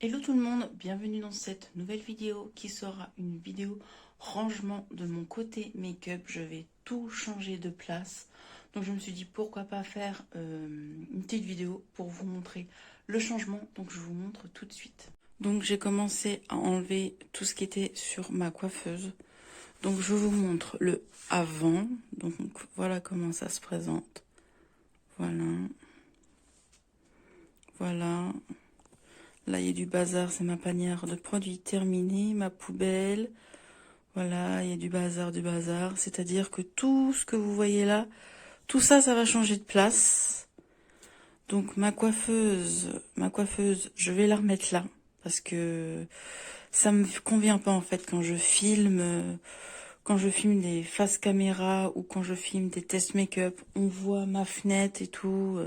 Hello tout le monde, bienvenue dans cette nouvelle vidéo qui sera une vidéo rangement de mon côté make-up. Je vais tout changer de place. Donc je me suis dit pourquoi pas faire une petite vidéo pour vous montrer le changement. Donc je vous montre tout de suite. Donc j'ai commencé à enlever tout ce qui était sur ma coiffeuse. Donc je vous montre le avant. Donc voilà comment ça se présente. Voilà. Voilà. Là, il y a du bazar, c'est ma panière de produits terminée, ma poubelle. Voilà, il y a du bazar, du bazar. C'est-à-dire que tout ce que vous voyez là, tout ça, ça va changer de place. Donc ma coiffeuse, je vais la remettre là. Parce que ça me convient pas en fait quand je filme des faces caméra ou quand je filme des tests make-up. On voit ma fenêtre et tout.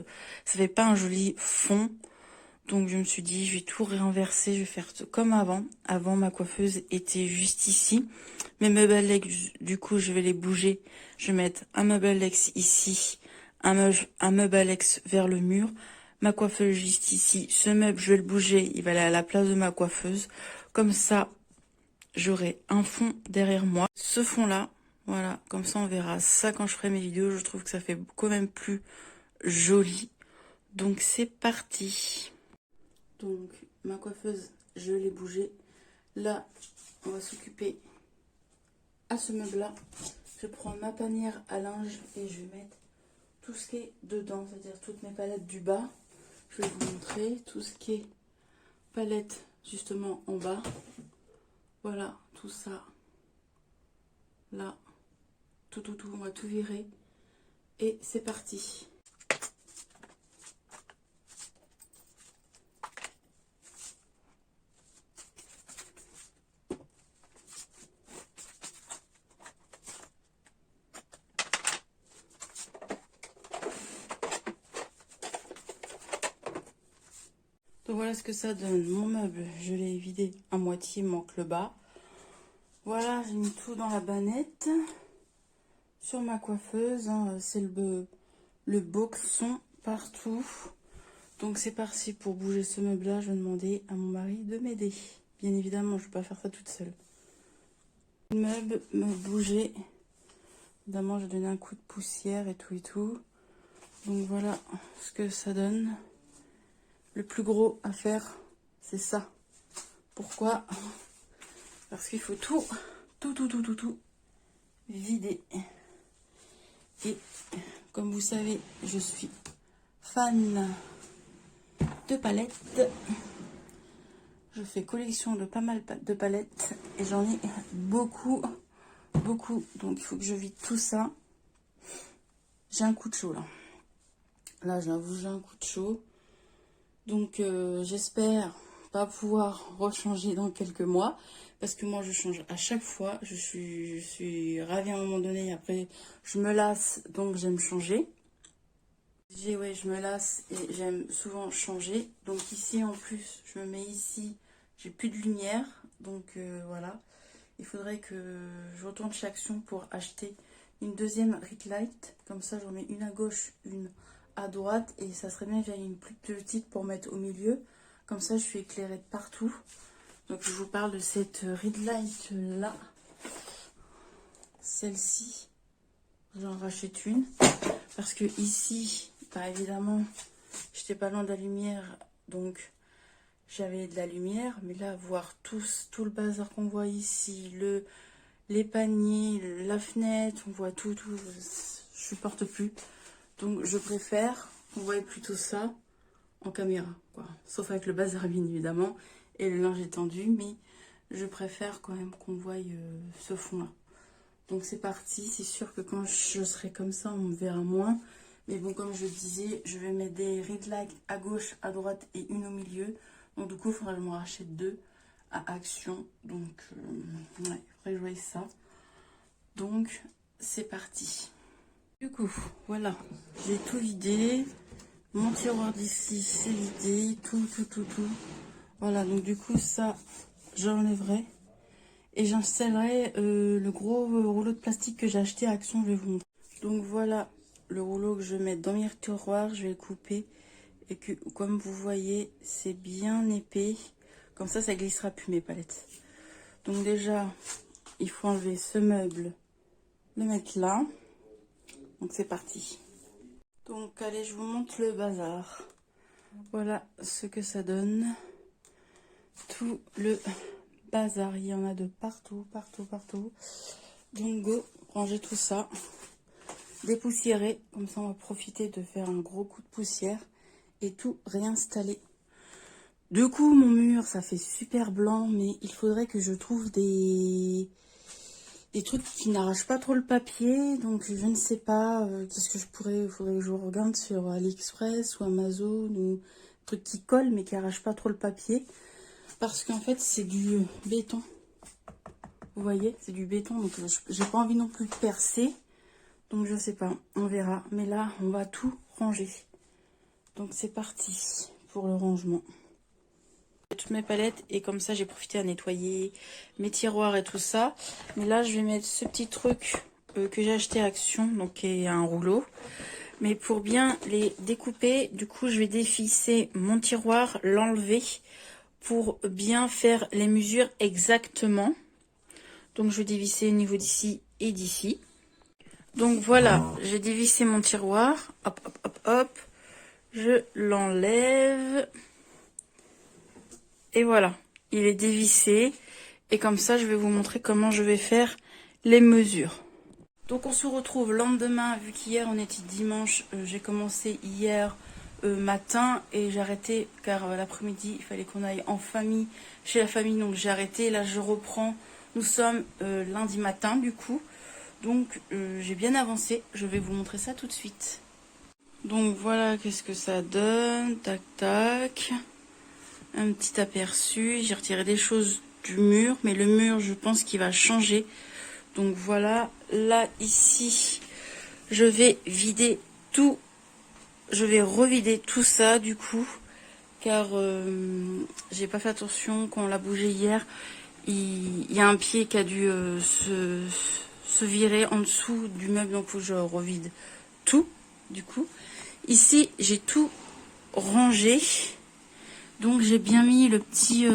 Ça fait pas un joli fond. Donc je me suis dit, je vais tout réinverser, je vais faire comme avant. Avant, ma coiffeuse était juste ici. Mes meubles Alex, du coup, je vais les bouger. Je vais mettre un meuble Alex ici, un meuble Alex vers le mur. Ma coiffeuse juste ici. Ce meuble, je vais le bouger, il va aller à la place de ma coiffeuse. Comme ça, j'aurai un fond derrière moi. Ce fond-là, voilà, comme ça on verra ça quand je ferai mes vidéos. Je trouve que ça fait quand même plus joli. Donc c'est parti. Donc, ma coiffeuse, je l'ai bougée. Là, on va s'occuper à ce meuble-là. Je prends ma panière à linge et je vais mettre tout ce qui est dedans, c'est-à-dire toutes mes palettes du bas. Je vais vous montrer tout ce qui est palette justement en bas. Voilà, tout ça. Là, tout, on va tout virer. Et c'est parti. Donc voilà ce que ça donne. Mon meuble, je l'ai vidé à moitié, il manque le bas. Voilà, j'ai mis tout dans la bannette. Sur ma coiffeuse, hein, c'est le boxon partout. Donc c'est parti pour bouger ce meuble-là. Je vais demander à mon mari de m'aider. Bien évidemment, je ne vais pas faire ça toute seule. Le meuble me bougeait. Évidemment, je donnais un coup de poussière et tout et tout. Donc voilà ce que ça donne. Le plus gros à faire, c'est ça. Pourquoi? Parce qu'il faut tout vider. Et comme vous savez, je suis fan de palettes. Je fais collection de pas mal de palettes et j'en ai beaucoup. Donc il faut que je vide tout ça. J'ai un coup de chaud là. Là, j'avoue, j'ai un coup de chaud. Donc j'espère pas pouvoir rechanger dans quelques mois. Parce que moi, je change à chaque fois. Je suis ravie à un moment donné. Après, je me lasse, donc j'aime changer. Ouais, je me lasse et j'aime souvent changer. Donc ici, en plus, je me mets ici. J'ai plus de lumière. Donc voilà. Il faudrait que je retourne chez Action pour acheter une deuxième ring light. Comme ça, j'en mets une à gauche, une à droite. Et ça serait bien que j'aille une plus petite pour mettre au milieu. Comme ça, je suis éclairée de partout. Donc, je vous parle de cette ring light là. Celle-ci, j'en rachète une. Parce que ici, bah, évidemment, j'étais pas loin de la lumière. Donc, j'avais de la lumière. Mais là, voir tout le bazar qu'on voit ici, les paniers, la fenêtre, on voit tout, je supporte plus. Donc je préfère qu'on voie plutôt ça en caméra, quoi. Sauf avec le bazar bien évidemment et le linge étendu, mais je préfère quand même qu'on voie ce fond-là. Donc c'est parti, c'est sûr que quand je serai comme ça, on me verra moins. Mais bon, comme je disais, je vais mettre des ring lights à gauche, à droite et une au milieu. Donc du coup, il faudra que je m'en rachète deux à Action. Donc ouais, il faudrait que je voie ça. Donc, c'est parti. Du coup, voilà, j'ai tout vidé. Mon tiroir d'ici, c'est vidé. Tout. Voilà, donc du coup, ça, j'enlèverai. Et j'installerai le gros rouleau de plastique que j'ai acheté à Action, je vais vous montrer. Donc voilà, le rouleau que je vais mettre dans mes tiroirs, je vais le couper. Et que, comme vous voyez, c'est bien épais. Comme ça glissera plus mes palettes. Donc déjà, il faut enlever ce meuble, le mettre là. Donc c'est parti. Donc allez, je vous montre le bazar. Voilà ce que ça donne. Tout le bazar, il y en a de partout, partout, partout. Donc go, ranger tout ça. Dépoussiérer, comme ça on va profiter de faire un gros coup de poussière. Et tout réinstaller. Du coup, mon mur, ça fait super blanc, mais il faudrait que je trouve des trucs qui n'arrachent pas trop le papier. Donc, je ne sais pas, qu'est-ce que je pourrais... Il faudrait que je regarde sur AliExpress ou Amazon ou trucs qui collent, mais qui n'arrachent pas trop le papier. Parce qu'en fait, c'est du béton. Vous voyez, c'est du béton, donc j'ai pas envie non plus de percer. Donc, je sais pas, on verra. Mais là, on va tout ranger. Donc, c'est parti pour le rangement. Toutes mes palettes et comme ça j'ai profité à nettoyer mes tiroirs et tout ça. Mais là je vais mettre ce petit truc que j'ai acheté à Action, donc qui est un rouleau. Mais pour bien les découper, du coup je vais dévisser mon tiroir, l'enlever pour bien faire les mesures exactement. Donc je vais dévisser au niveau d'ici et d'ici. Donc voilà, j'ai dévissé mon tiroir. Hop, hop, hop, hop. Je l'enlève. Et voilà, il est dévissé. Et comme ça, je vais vous montrer comment je vais faire les mesures. Donc on se retrouve le lendemain, vu qu'hier on était dimanche. J'ai commencé hier matin et j'ai arrêté car l'après-midi, il fallait qu'on aille en famille, chez la famille. Donc j'ai arrêté, là je reprends. Nous sommes lundi matin du coup. Donc j'ai bien avancé, je vais vous montrer ça tout de suite. Donc voilà, qu'est-ce que ça donne. Tac, tac. Un petit aperçu, j'ai retiré des choses du mur, mais le mur je pense qu'il va changer. Donc voilà, là ici, je vais vider tout, je vais revider tout ça du coup, car j'ai pas fait attention quand on l'a bougé hier. Il y a un pied qui a dû se virer en dessous du meuble, donc il faut que je revide tout du coup. Ici, j'ai tout rangé. Donc j'ai bien mis le petit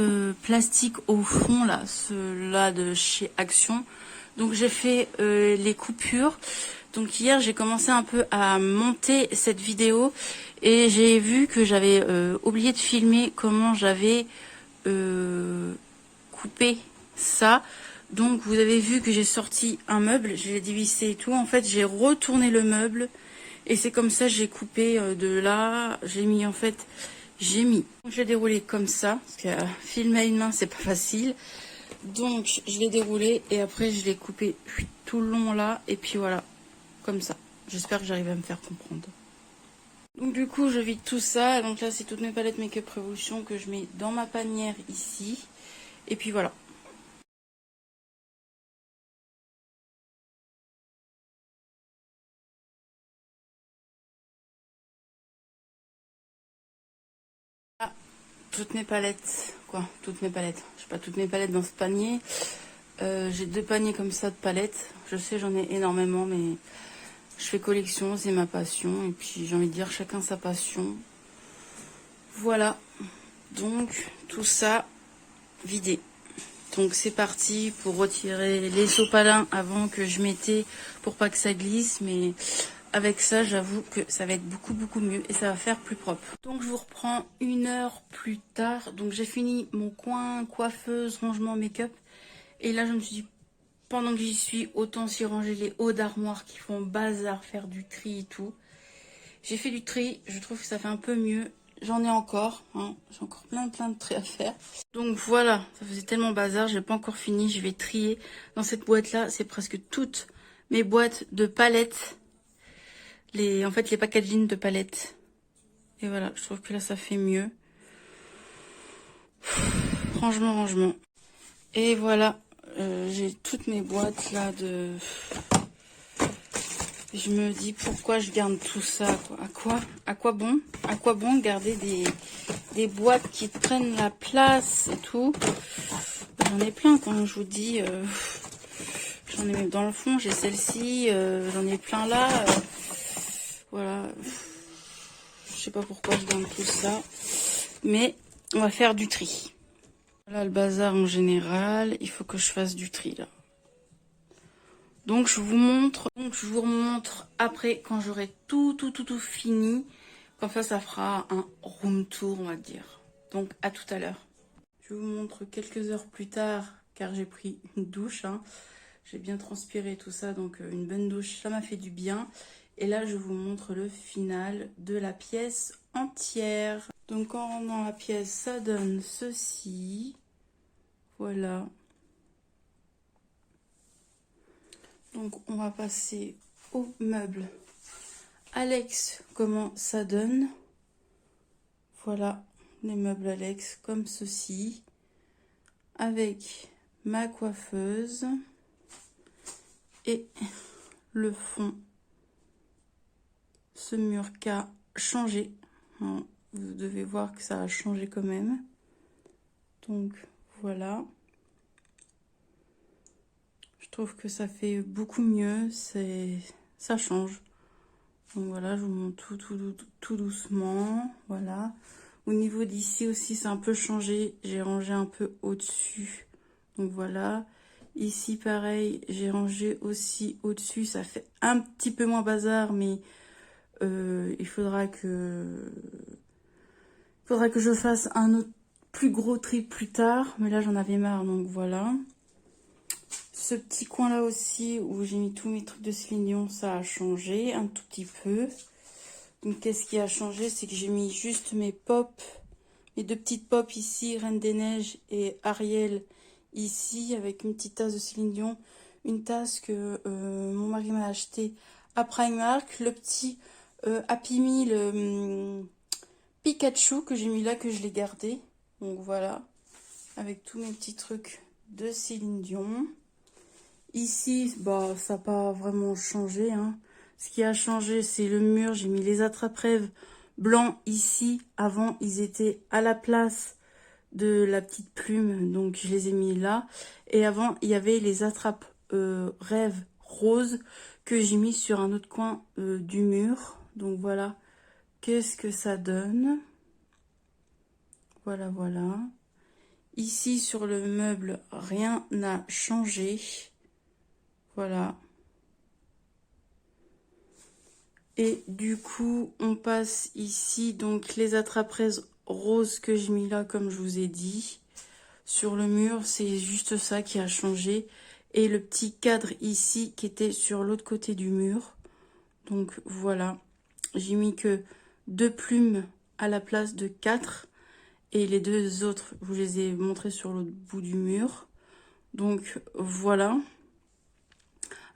plastique au fond là, ceux-là de chez Action. Donc j'ai fait les coupures. Donc hier j'ai commencé un peu à monter cette vidéo et j'ai vu que j'avais oublié de filmer comment j'avais coupé ça. Donc vous avez vu que j'ai sorti un meuble, je l'ai dévissé et tout. En fait j'ai retourné le meuble et c'est comme ça j'ai coupé de là. J'ai mis en fait... Je l'ai déroulé comme ça, parce que filmer à une main, c'est pas facile. Donc, je l'ai déroulé et après, je l'ai coupé tout le long là. Et puis voilà, comme ça. J'espère que j'arrive à me faire comprendre. Donc du coup, je vide tout ça. Donc là, c'est toutes mes palettes Make-up Revolution que je mets dans ma panière ici. Et puis voilà. Toutes mes palettes, toutes mes palettes. Je sais pas, toutes mes palettes dans ce panier. J'ai 2 paniers comme ça de palettes. Je sais, j'en ai énormément, mais je fais collection, c'est ma passion. Et puis j'ai envie de dire chacun sa passion. Voilà. Donc tout ça vidé. Donc c'est parti pour retirer les sopalins avant que je mettais pour pas que ça glisse, mais avec ça j'avoue que ça va être beaucoup mieux et ça va faire plus propre. Donc je vous reprends 1 heure plus tard. Donc j'ai fini mon coin coiffeuse, rangement make-up et là je me suis dit pendant que j'y suis autant aussi ranger les hauts d'armoire qui font bazar, faire du tri et tout. J'ai fait du tri, je trouve que ça fait un peu mieux. J'en ai encore, hein. J'ai encore plein de tri à faire. Donc voilà, ça faisait tellement bazar, j'ai pas encore fini. Je vais trier dans cette boîte là, c'est presque toutes mes boîtes de palettes. En fait les packaging de palettes. Et voilà, je trouve que là ça fait mieux. Rangement. Et voilà, j'ai toutes mes boîtes là de... Je me dis pourquoi je garde tout ça, quoi. À quoi bon garder des boîtes qui prennent la place et tout. J'en ai plein quand je vous dis. J'en ai même dans le fond, j'ai celle-ci, j'en ai plein là. Voilà. Je sais pas pourquoi je garde tout ça. Mais on va faire du tri. Voilà le bazar en général, il faut que je fasse du tri là. Donc je vous remontre après quand j'aurai tout fini. Comme ça fera un room tour, on va dire. Donc à tout à l'heure. Je vous montre quelques heures plus tard, car j'ai pris une douche. Hein. J'ai bien transpiré tout ça, donc une bonne douche, ça m'a fait du bien. Et là, je vous montre le final de la pièce entière. Donc en rendant la pièce, ça donne ceci. Voilà. Donc on va passer au meuble. Alex, comment ça donne? Voilà, les meubles Alex comme ceci. Avec ma coiffeuse. Et le fond. Ce mur qui a changé. Vous devez voir que ça a changé quand même. Donc voilà. Je trouve que ça fait beaucoup mieux. Ça change. Donc voilà, je vous montre tout doucement. Voilà. Au niveau d'ici aussi, c'est un peu changé. J'ai rangé un peu au-dessus. Donc voilà. Ici, pareil, j'ai rangé aussi au-dessus. Ça fait un petit peu moins bazar, mais il faudra que je fasse un autre plus gros tri plus tard. Mais là, j'en avais marre, donc voilà. Ce petit coin là aussi où j'ai mis tous mes trucs de Céline Dion, ça a changé un tout petit peu. Donc qu'est-ce qui a changé, c'est que j'ai mis juste mes pop, mes deux petites pop ici, Reine des Neiges et Ariel ici, avec une petite tasse de Céline Dion, une tasse que mon mari m'a acheté à Primark, le petit Happy Meal Pikachu que j'ai mis là, que je l'ai gardé. Donc voilà, avec tous mes petits trucs de Céline Dion. Ici, bah, ça n'a pas vraiment changé. Hein. Ce qui a changé, c'est le mur. J'ai mis les attrape-rêves blancs ici. Avant, ils étaient à la place de la petite plume. Donc, je les ai mis là. Et avant, il y avait les attrape-rêves roses que j'ai mis sur un autre coin du mur. Donc, voilà. Qu'est-ce que ça donne? Voilà, voilà. Ici, sur le meuble, rien n'a changé. Voilà. Et du coup, on passe ici, donc les attrape-rêves roses que j'ai mis là, comme je vous ai dit. Sur le mur, c'est juste ça qui a changé. Et le petit cadre ici, qui était sur l'autre côté du mur. Donc voilà, j'ai mis que 2 plumes à la place de 4. Et les deux autres, je vous les ai montrés sur l'autre bout du mur. Donc voilà.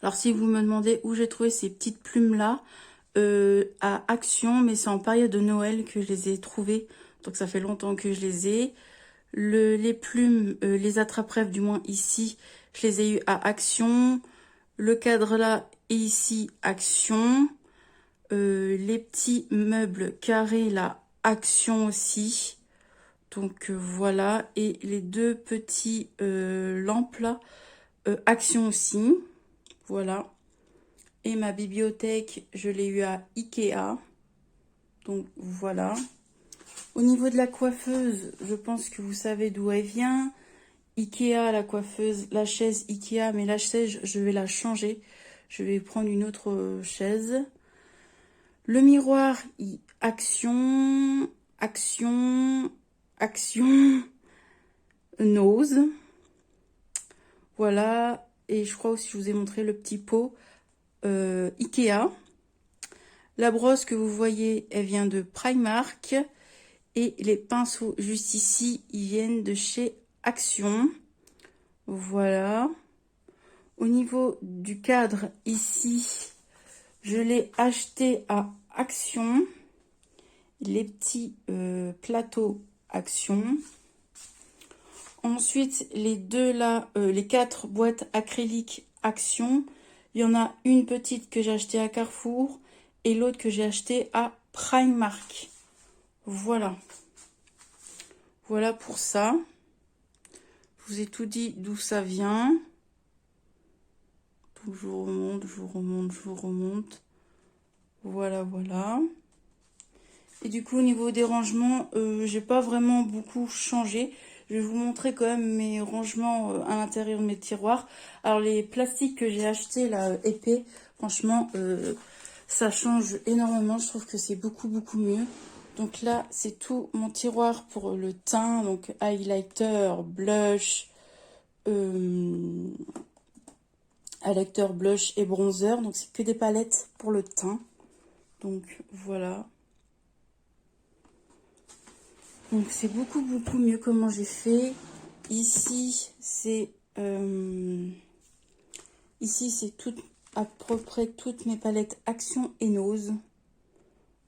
Alors si vous me demandez où j'ai trouvé ces petites plumes là, à Action, mais c'est en période de Noël que je les ai trouvées, donc ça fait longtemps que je les ai. Les plumes, les attrape-rêves du moins ici, je les ai eu à Action. Le cadre là est ici, Action. Les petits meubles carrés là, Action aussi. Donc voilà, et les deux petits lampes là, Action aussi. Voilà. Et ma bibliothèque, je l'ai eu à Ikea. Donc voilà. Au niveau de la coiffeuse, je pense que vous savez d'où elle vient. Ikea, la coiffeuse, la chaise Ikea, mais la chaise, je vais la changer. Je vais prendre une autre chaise. Le miroir, Action, Action, Action, Nose. Voilà. Et je crois aussi que je vous ai montré le petit pot Ikea. La brosse que vous voyez, elle vient de Primark. Et les pinceaux juste ici, ils viennent de chez Action. Voilà. Au niveau du cadre, ici, je l'ai acheté à Action. Les petits plateaux Action. Ensuite, les deux là, les 4 boîtes acryliques Action. Il y en a une petite que j'ai achetée à Carrefour et l'autre que j'ai achetée à Primark. Voilà. Voilà pour ça. Je vous ai tout dit d'où ça vient. Donc je vous remonte, je vous remonte, je vous remonte. Voilà, voilà. Et du coup, au niveau des rangements, j'ai pas vraiment beaucoup changé. Je vais vous montrer quand même mes rangements à l'intérieur de mes tiroirs. Alors les plastiques que j'ai achetés là, épais, franchement, ça change énormément. Je trouve que c'est beaucoup mieux. Donc là, c'est tout mon tiroir pour le teint. Donc highlighter, blush, highlighter, blush et bronzer. Donc c'est que des palettes pour le teint. Donc voilà. Donc c'est beaucoup mieux comment j'ai fait. Ici c'est à peu près toutes mes palettes Action et Nose.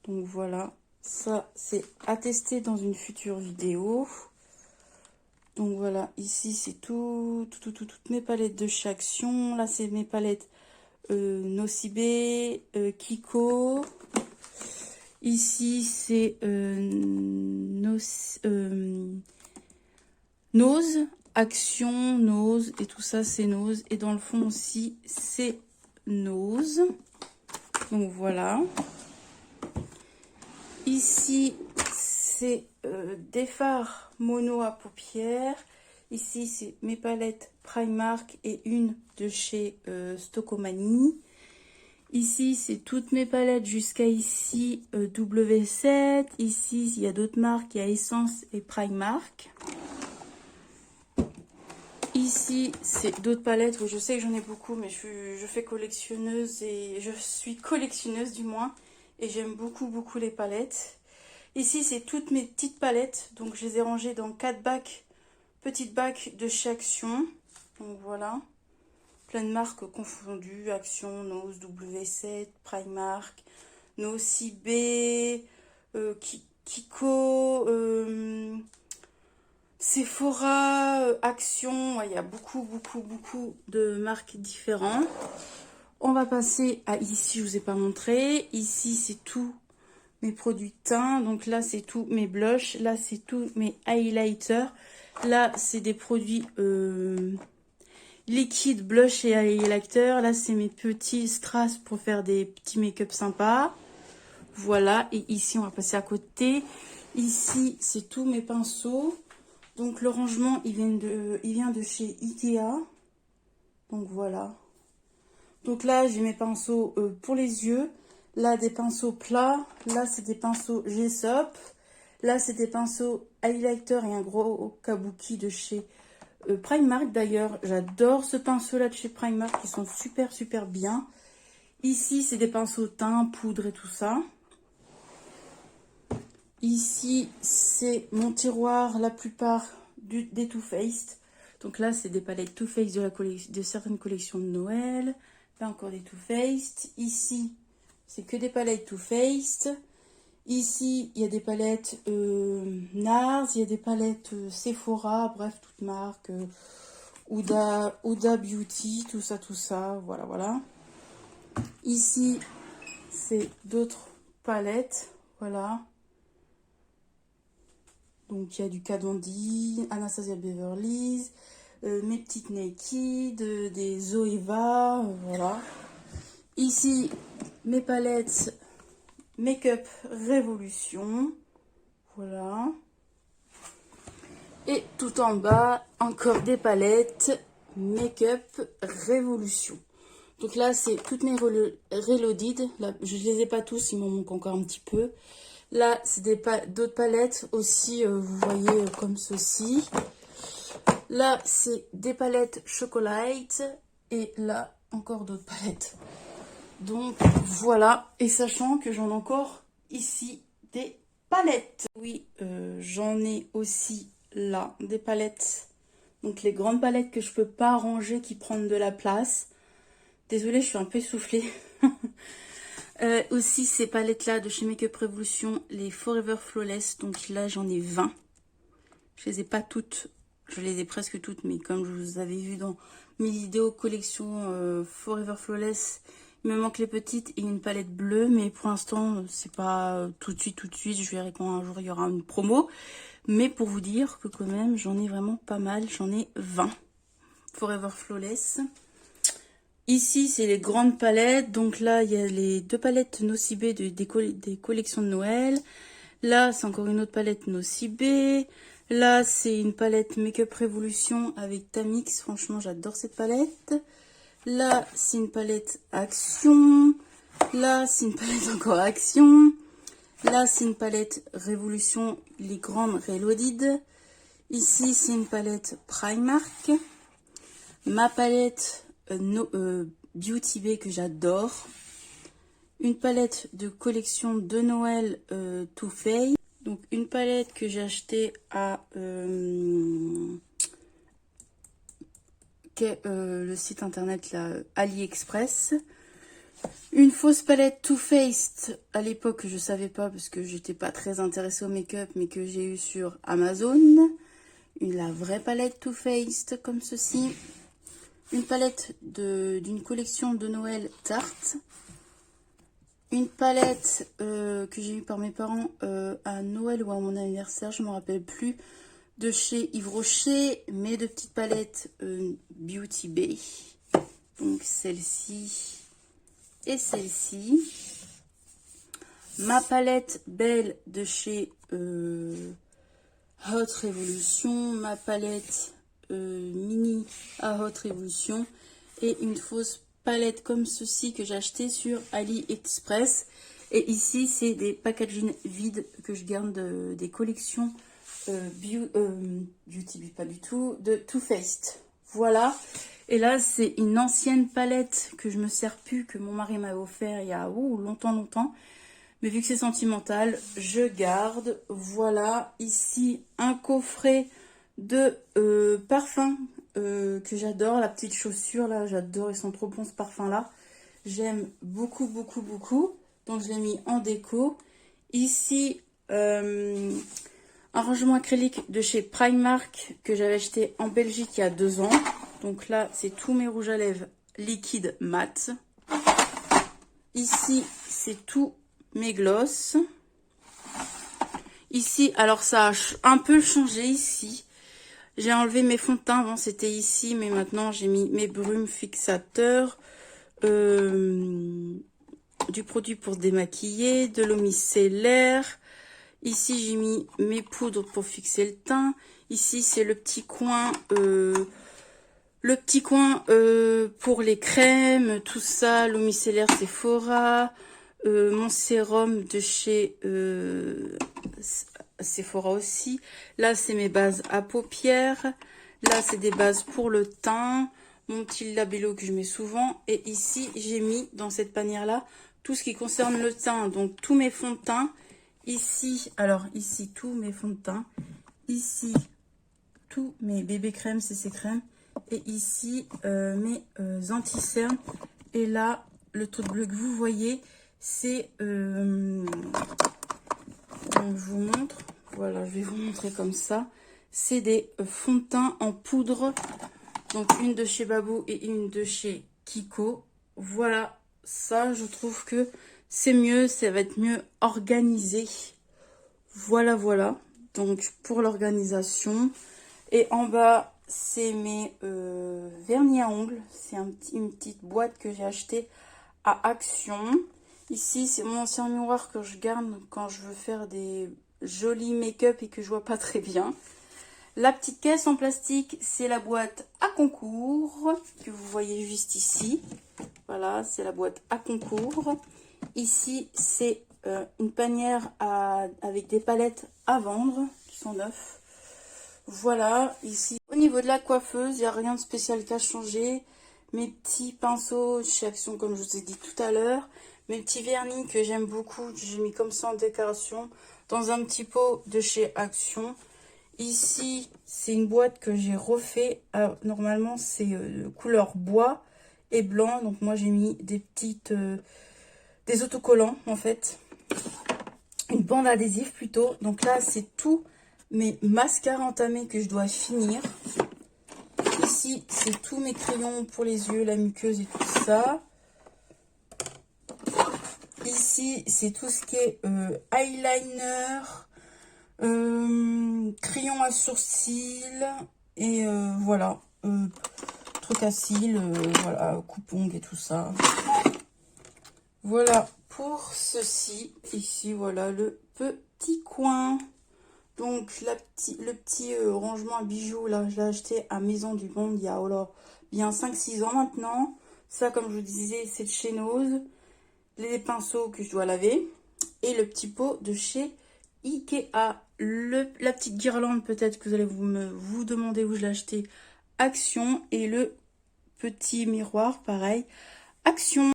Donc voilà, ça c'est à tester dans une future vidéo. Donc voilà, ici c'est toutes mes palettes de chez Action. Là c'est mes palettes Nocibé, Kiko. Ici, c'est Nose, Action, Nose, et tout ça, c'est Nose. Et dans le fond aussi, c'est Nose. Donc, voilà. Ici, c'est des fards mono à paupières. Ici, c'est mes palettes Primark et une de chez Stocomanie. Ici, c'est toutes mes palettes jusqu'à ici, W7. Ici, il y a d'autres marques, il y a Essence et Primark. Ici, c'est d'autres palettes. Oui, je sais que j'en ai beaucoup, mais je fais collectionneuse et je suis collectionneuse du moins. Et j'aime beaucoup les palettes. Ici, c'est toutes mes petites palettes. Donc, je les ai rangées dans 4 bacs, petites bacs de chez Action. Donc, voilà. Plein de marques confondues, Action, Nose, W7, Primark, Nocibé, Kiko, Sephora, Action. Il y a beaucoup de marques différentes. On va passer à ici, je vous ai pas montré. Ici, c'est tous mes produits teints. Donc là, c'est tous mes blushs. Là, c'est tous mes highlighters. Là, c'est des produits liquide, blush et highlighter. Là, c'est mes petits strass pour faire des petits make-up sympas. Voilà. Et ici, on va passer à côté. Ici, c'est tous mes pinceaux. Donc, le rangement, il vient de chez Ikea. Donc, voilà. Donc là, j'ai mes pinceaux pour les yeux. Là, des pinceaux plats. Là, c'est des pinceaux Gessop. Là, c'est des pinceaux highlighter et un gros kabuki de chez Primark. D'ailleurs, j'adore ce pinceau là de chez Primark, ils sont super bien. Ici, c'est des pinceaux teint, poudre et tout ça. Ici, c'est mon tiroir, la plupart des Too Faced. Donc là, c'est des palettes Too Faced de certaines collections de Noël. Là encore des Too Faced. Ici, c'est que des palettes Too Faced. Ici, il y a des palettes NARS, il y a des palettes Sephora, bref, toutes marques. Huda Beauty, tout ça, voilà. Ici, c'est d'autres palettes, voilà. Donc, il y a du Kadandi, Anastasia Beverly, mes petites Naked, des Zoeva, voilà. Ici, mes palettes Make-up Révolution, voilà. Et tout en bas, encore des palettes Make-up Révolution. Donc là, c'est toutes mes Reloaded. Là, je ne les ai pas tous, il m'en manque encore un petit peu. Là, c'est d'autres palettes aussi, vous voyez, comme ceci. Là, c'est des palettes Chocolate. Et là, encore d'autres palettes. Donc, voilà. Et sachant que j'en ai encore ici des palettes. Oui, j'en ai aussi là des palettes. Donc, les grandes palettes que je peux pas ranger, qui prennent de la place. Désolée, je suis un peu essoufflée. Aussi, ces palettes-là de chez Make-up Revolution, les Forever Flawless. Donc là, j'en ai 20. Je les ai pas toutes. Je les ai presque toutes, mais comme je vous avais vu dans mes vidéos collection Forever Flawless, il me manque les petites et une palette bleue. Mais pour l'instant, c'est pas tout de suite. Je verrai quand un jour il y aura une promo. Mais pour vous dire que quand même, j'en ai vraiment pas mal. J'en ai 20 Forever Flawless. Ici, c'est les grandes palettes. Donc là, il y a les deux palettes Nocibé des collections de Noël. Là, c'est encore une autre palette Nocibé. Là, c'est une palette Make-up Révolution avec Tamix. Franchement, j'adore cette palette. Là, c'est une palette Action. Là, c'est une palette encore Action. Là, c'est une palette Révolution, les grandes Reloaded. Ici, c'est une palette Primark. Ma palette Beauty Bay que j'adore. Une palette de collection de Noël Too Faced. Donc une palette que j'ai achetée à le site internet là, AliExpress. Une fausse palette Too Faced à l'époque que je savais pas parce que j'étais pas très intéressée au make-up, mais que j'ai eu sur Amazon. La vraie palette Too Faced comme ceci. Une palette d'une collection de Noël Tarte. Une palette que j'ai eue par mes parents à Noël ou à mon anniversaire, je ne me rappelle plus, de chez Yves Rocher, mais de petites palettes Beauty Bay. Donc celle-ci et celle-ci. Ma palette Belle de chez Hot Revolution. Ma palette Mini à Hot Revolution. Et une fausse palette comme ceci que j'ai acheté sur AliExpress. Et ici, c'est des packaging vides que je garde des collections Beauty Bay, pas du tout, de Too Faced. Voilà. Et là, c'est une ancienne palette que je me sers plus, que mon mari m'a offert il y a longtemps. Mais vu que c'est sentimental, je garde. Voilà. Ici, un coffret de parfums que j'adore. La petite chaussure, là, j'adore. Ils sont trop bons, ce parfum-là. J'aime beaucoup. Donc, je l'ai mis en déco. Ici, un rangement acrylique de chez Primark que j'avais acheté en Belgique il y a 2 ans. Donc là, c'est tous mes rouges à lèvres liquide mat. Ici, c'est tous mes gloss. Ici, alors ça a un peu changé ici. J'ai enlevé mes fonds de teint. Avant, c'était ici, mais maintenant, j'ai mis mes brumes fixateurs. Du produit pour se démaquiller, de l'eau micellaire. Ici, j'ai mis mes poudres pour fixer le teint. Ici, c'est le petit coin pour les crèmes, tout ça. L'eau micellaire Sephora. Mon sérum de chez Sephora aussi. Là, c'est mes bases à paupières. Là, c'est des bases pour le teint. Mon petit labello que je mets souvent. Et ici, j'ai mis dans cette panière-là tout ce qui concerne le teint. Donc, tous mes fonds de teint. Ici, alors ici, tous mes fonds de teint. Ici, tous mes bébés crèmes, CC crèmes. Et ici, mes anti-cernes. Et là, le truc bleu que vous voyez, c'est... donc, je vous montre. Voilà, je vais vous montrer comme ça. C'est des fonds de teint en poudre. Donc, une de chez Babou et une de chez Kiko. Voilà, ça, je trouve que c'est mieux. Ça va être mieux organisé. Voilà. Donc, pour l'organisation. Et en bas, c'est mes vernis à ongles. C'est une petite boîte que j'ai achetée à Action. Ici, c'est mon ancien miroir que je garde quand je veux faire des jolis make-up et que je vois pas très bien. La petite caisse en plastique, c'est la boîte à concours que vous voyez juste ici. Voilà, c'est la boîte à concours. Ici, c'est une panière avec des palettes à vendre qui sont neuves. Voilà, ici, au niveau de la coiffeuse, il n'y a rien de spécial qu'à changer. Mes petits pinceaux chez Action, comme je vous ai dit tout à l'heure. Mes petits vernis que j'aime beaucoup, que j'ai mis comme ça en décoration dans un petit pot de chez Action. Ici, c'est une boîte que j'ai refait. Alors, normalement, c'est couleur bois et blanc. Donc, moi, j'ai mis des autocollants, en fait. Une bande adhésive, plutôt. Donc là, c'est tous mes mascaras entamés que je dois finir. Ici, c'est tous mes crayons pour les yeux, la muqueuse et tout ça. Ici, c'est tout ce qui est eyeliner, crayon à sourcils et voilà, truc à cils, voilà, coupe-ongles et tout ça. Voilà pour ceci. Ici, voilà le petit coin. Donc le petit rangement à bijoux, là, je l'ai acheté à Maison du Monde il y a oh là, bien 5-6 ans maintenant. Ça, comme je vous disais, c'est de chez Nose. Les pinceaux que je dois laver. Et le petit pot de chez Ikea. La petite guirlande, peut-être que vous allez vous demander où je l'ai acheté. Action. Et le petit miroir, pareil. Action.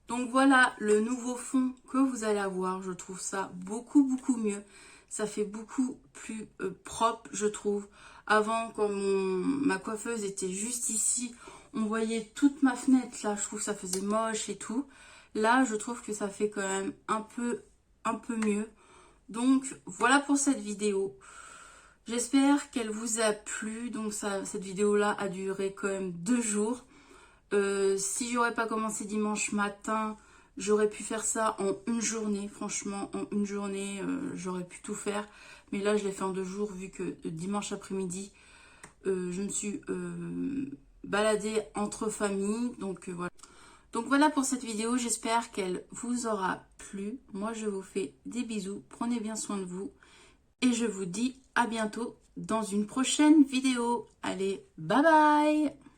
Donc voilà le nouveau fond que vous allez avoir. Je trouve ça beaucoup mieux. Ça fait beaucoup plus propre, je trouve. Avant, quand ma coiffeuse était juste ici, on voyait toute ma fenêtre là. Je trouve que ça faisait moche et tout. Là, je trouve que ça fait quand même un peu mieux. Donc voilà pour cette vidéo. J'espère qu'elle vous a plu. Donc cette vidéo là a duré quand même 2 jours. Si j'aurais pas commencé dimanche matin, j'aurais pu faire ça en une journée. Franchement, en une journée, j'aurais pu tout faire. Mais là, je l'ai fait en 2 jours, vu que dimanche après-midi, je me suis baladée entre familles. Donc voilà. Donc voilà pour cette vidéo. J'espère qu'elle vous aura plu. Moi, je vous fais des bisous. Prenez bien soin de vous. Et je vous dis à bientôt dans une prochaine vidéo. Allez, bye bye!